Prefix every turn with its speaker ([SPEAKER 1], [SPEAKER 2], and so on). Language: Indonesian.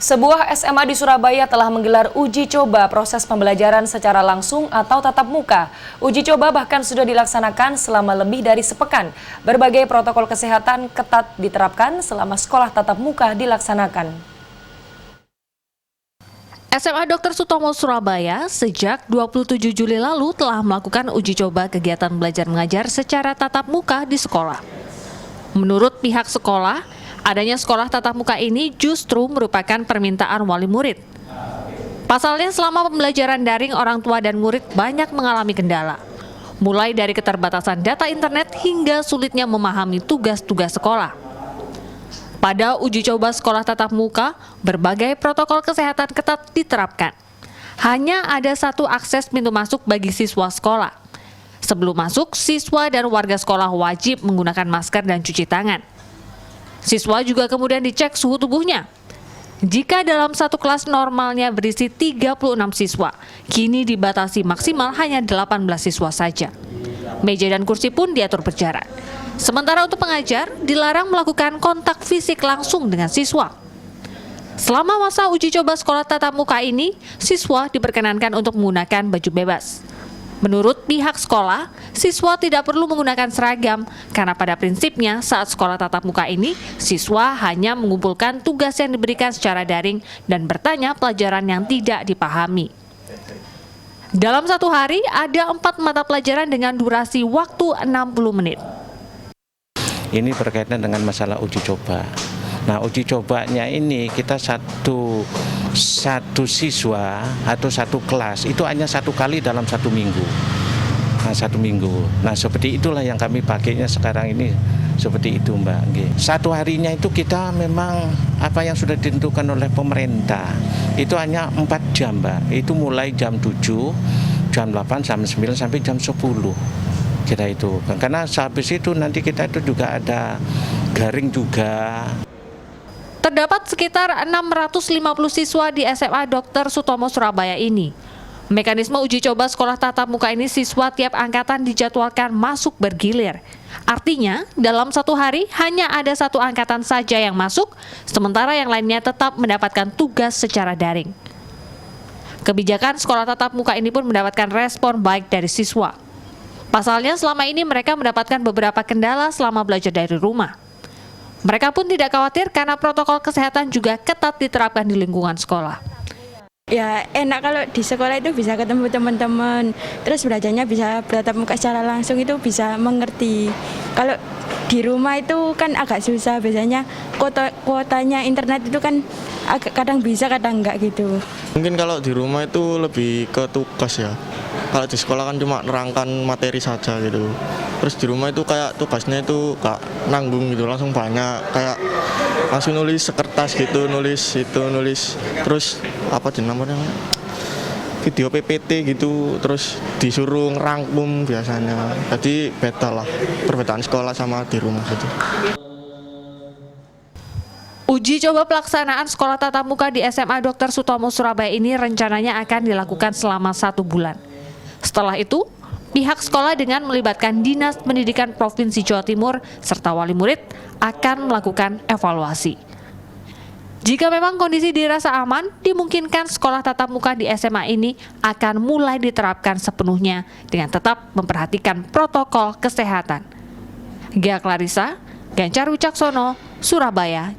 [SPEAKER 1] Sebuah SMA di Surabaya telah menggelar uji coba proses pembelajaran secara langsung atau tatap muka. Uji coba bahkan sudah dilaksanakan selama lebih dari sepekan. Berbagai protokol kesehatan ketat diterapkan selama sekolah tatap muka dilaksanakan.
[SPEAKER 2] SMA Dr. Sutomo Surabaya sejak 27 Juli lalu telah melakukan uji coba kegiatan belajar mengajar secara tatap muka di sekolah. Menurut pihak sekolah, adanya sekolah tatap muka ini justru merupakan permintaan wali murid. Pasalnya selama pembelajaran daring, orang tua dan murid banyak mengalami kendala. Mulai dari keterbatasan data internet hingga sulitnya memahami tugas-tugas sekolah. Pada uji coba sekolah tatap muka, berbagai protokol kesehatan ketat diterapkan. Hanya ada satu akses pintu masuk bagi siswa sekolah. Sebelum masuk, siswa dan warga sekolah wajib menggunakan masker dan cuci tangan. Siswa juga kemudian dicek suhu tubuhnya. Jika dalam satu kelas normalnya berisi 36 siswa, kini dibatasi maksimal hanya 18 siswa saja. Meja dan kursi pun diatur berjarak. Sementara untuk pengajar, dilarang melakukan kontak fisik langsung dengan siswa. Selama masa uji coba sekolah tatap muka ini, siswa diperkenankan untuk menggunakan baju bebas. Menurut pihak sekolah, siswa tidak perlu menggunakan seragam karena pada prinsipnya saat sekolah tatap muka ini, siswa hanya mengumpulkan tugas yang diberikan secara daring dan bertanya pelajaran yang tidak dipahami. Dalam satu hari, ada 4 mata pelajaran dengan durasi waktu 60 menit.
[SPEAKER 3] Ini berkaitan dengan masalah uji coba. Nah, uji cobanya ini kita satu siswa atau satu kelas itu hanya satu kali dalam 1 minggu. Nah, 1 minggu. Nah, seperti itulah yang kami pakainya sekarang ini, seperti itu, Mbak. Satu harinya itu kita memang apa yang sudah ditentukan oleh pemerintah itu hanya 4 jam, Mbak. Itu mulai jam 7, jam 8, jam 9 sampai jam 10. Kita itu, karena habis itu nanti kita itu juga ada garing juga.
[SPEAKER 2] Terdapat sekitar 650 siswa di SMA Dr. Sutomo Surabaya ini. Mekanisme uji coba sekolah tatap muka ini siswa tiap angkatan dijadwalkan masuk bergilir. Artinya, dalam satu hari hanya ada satu angkatan saja yang masuk, sementara yang lainnya tetap mendapatkan tugas secara daring. Kebijakan sekolah tatap muka ini pun mendapatkan respon baik dari siswa. Pasalnya selama ini mereka mendapatkan beberapa kendala selama belajar dari rumah. Mereka pun tidak khawatir karena protokol kesehatan juga ketat diterapkan di lingkungan sekolah.
[SPEAKER 4] Ya enak kalau di sekolah itu bisa ketemu teman-teman, terus belajarnya bisa bertatap muka secara langsung, itu bisa mengerti. Kalau di rumah itu kan agak susah, biasanya kuotanya internet itu kan kadang bisa kadang enggak gitu.
[SPEAKER 5] Mungkin kalau di rumah itu lebih ke tugas ya. Kalau di sekolah kan cuma nerangkan materi saja gitu. Terus di rumah itu kayak tugasnya itu gak nanggung gitu, langsung banyak, kayak langsung nulis sekertas gitu, nulis terus apa namanya, video PPT gitu, terus disuruh ngerangkum biasanya. Jadi beda lah perbedaan sekolah sama di rumah gitu.
[SPEAKER 2] Uji coba pelaksanaan sekolah tatap muka di SMA Dr. Sutomo Surabaya ini rencananya akan dilakukan selama 1 bulan. Setelah itu, pihak sekolah dengan melibatkan Dinas Pendidikan Provinsi Jawa Timur serta wali murid akan melakukan evaluasi. Jika memang kondisi dirasa aman, dimungkinkan sekolah tatap muka di SMA ini akan mulai diterapkan sepenuhnya dengan tetap memperhatikan protokol kesehatan. Gia Clarissa, Gencar Wicaksono, Surabaya,